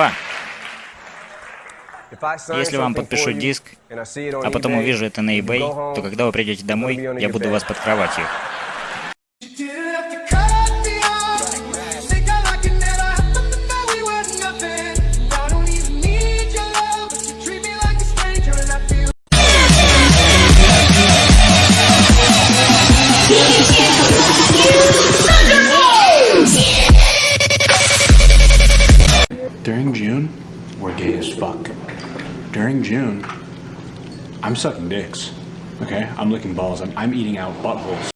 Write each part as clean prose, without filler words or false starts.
2. Если вам подпишу диск, а потом увижу это на eBay, то когда вы придете домой, я буду у вас под кроватью. During June, we're gay as fuck. During June, I'm sucking dicks. Okay? I'm licking balls. I'm eating out buttholes.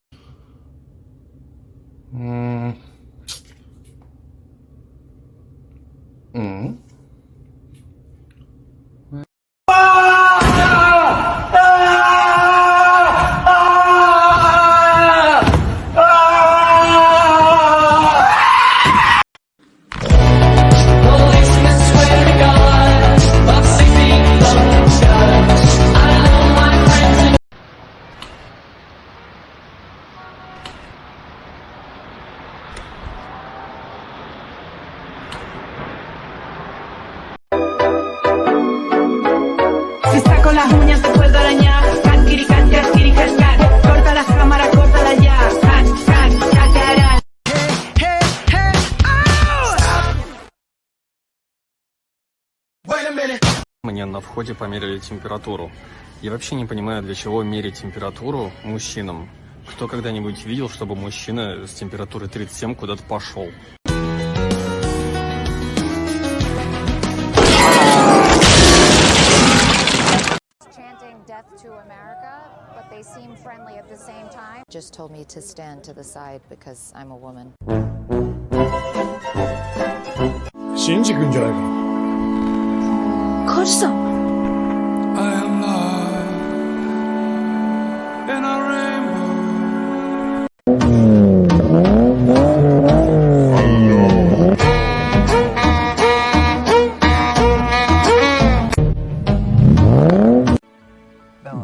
Si saco las uñas te puedo arañar. Cat, kiri, cat, cat, kiri, cat, cat. Corta las cámaras, córtala ya. Cat, cat, cat, te harán. Мне на входе померили температуру. Я вообще не понимаю, для чего мерить температуру мужчинам. Кто когда-нибудь видел, чтобы мужчина с температурой 37 куда-то пошел? Death to America, but they seem friendly at the same time. Just told me to stand to the side because I'm a woman. 신직인 줄 알고. 컸어. I am lost in a rainbow.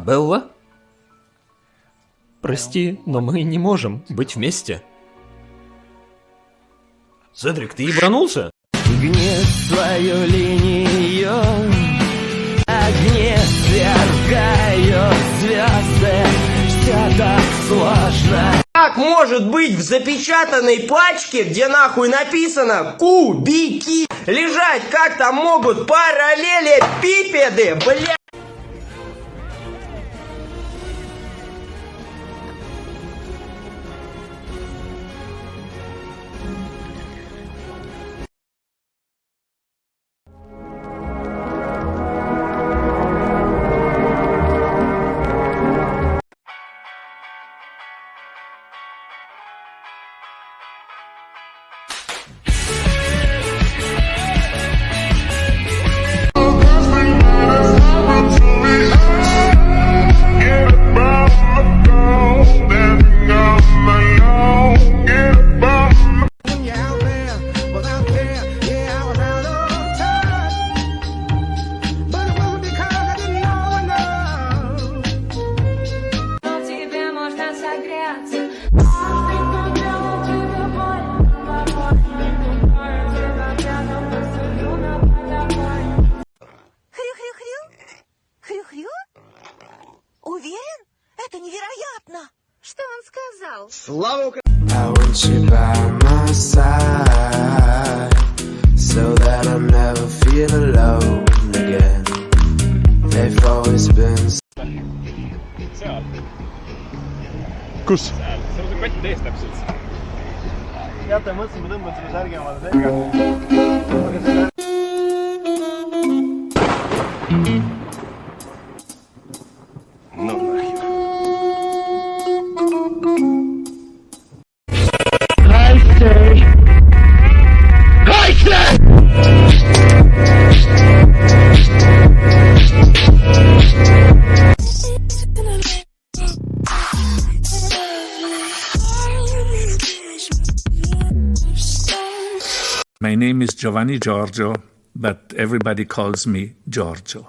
Белла? Прости, но мы не можем быть вместе. Седрик, ты ебанулся? Гнет свою линию, огне сверкают звезды, все так сложно. Как может быть в запечатанной пачке, где нахуй написано кубики, лежать как там могут параллелепипеды, бля? Уверен? Это невероятно! Что он сказал? Слава Украине! I want you by my side, so that I never feel alone again. They've always been. kus? seal on see kott ees täpselt. teate, mõtlesin, ma tõmban selle särgi omale selga. no nahju. My name is Giovanni Giorgio, but everybody calls me Giorgio.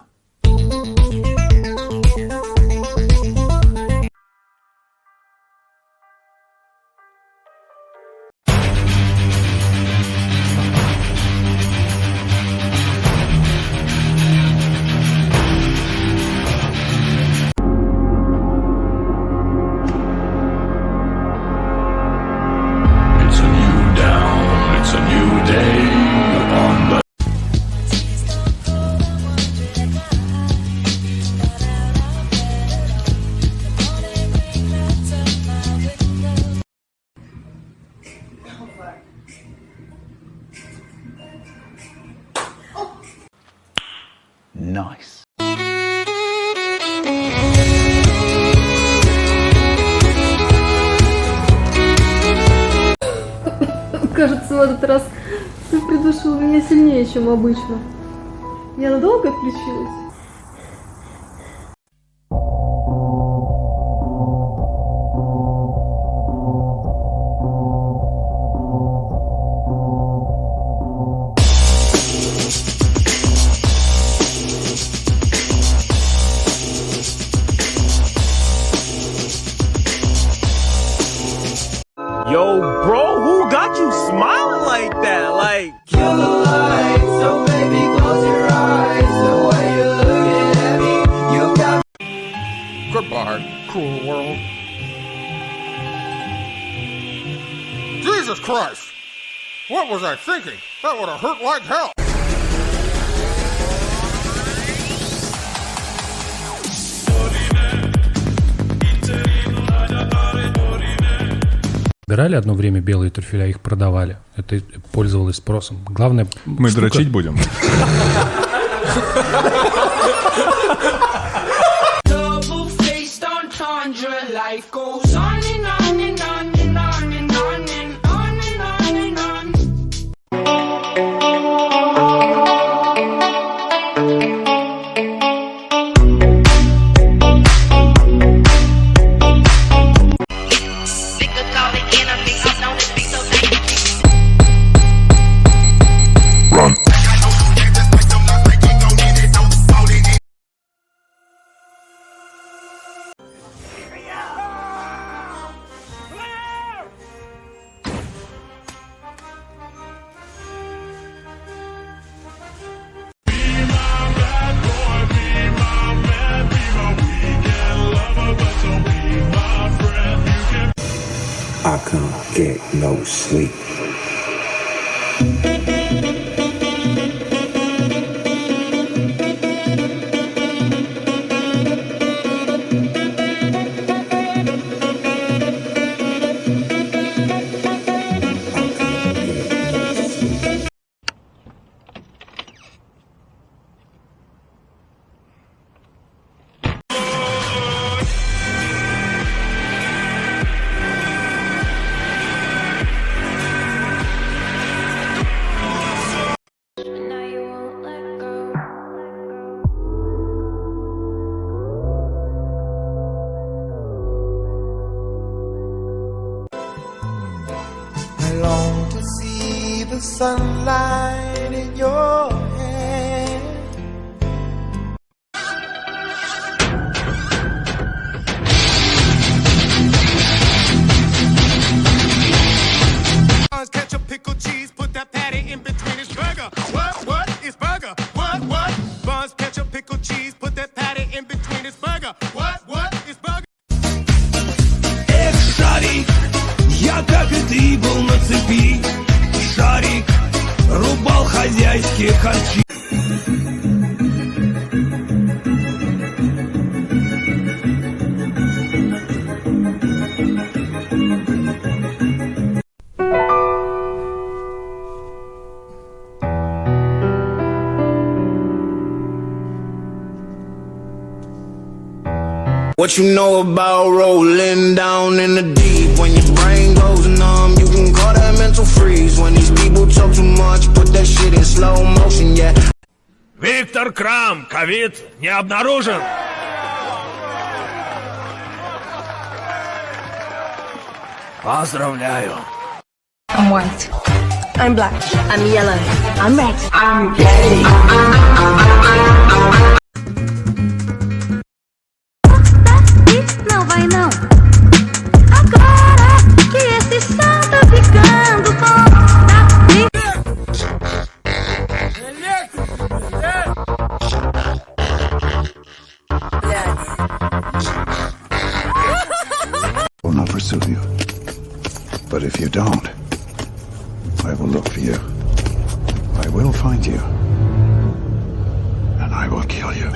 кажется, в этот раз ты придушил меня сильнее, чем обычно. Я надолго отключилась? Yo, bro, who got you smiling like that? Like, kill the light, so baby, close your eyes. The way you're looking at me, you got me. Goodbye, cruel world. Jesus Christ! What was I thinking? That would have hurt like hell. Собирали одно время белые трюфеля, их продавали. Это пользовалось спросом. Главное... Мы дрочить будем. I can't get no sleep. I long to see the sunlight in your hand. Ketchup, pickle, cheese, put that patty in between his burger. What is burger? What? Buns, ketchup, pickle, cheese, put that patty in between his burger. What is burger? Эх, шарик, я как и ты был на цепи. Шарик, рубал хозяйские харчи. what you know about rolling down in the deep? When your brain goes numb, you can call that mental freeze. When these people talk too much, put that shit in slow motion, yeah. Виктор Крам, ковид не обнаружен. Поздравляю. I'm white. I'm black. I'm yellow. I'm red. I'm gay. Não vai não. Agora que esse som tá ficando bom. I will not pursue you. But if you don't, I will look for you. I will find you. And I will kill you.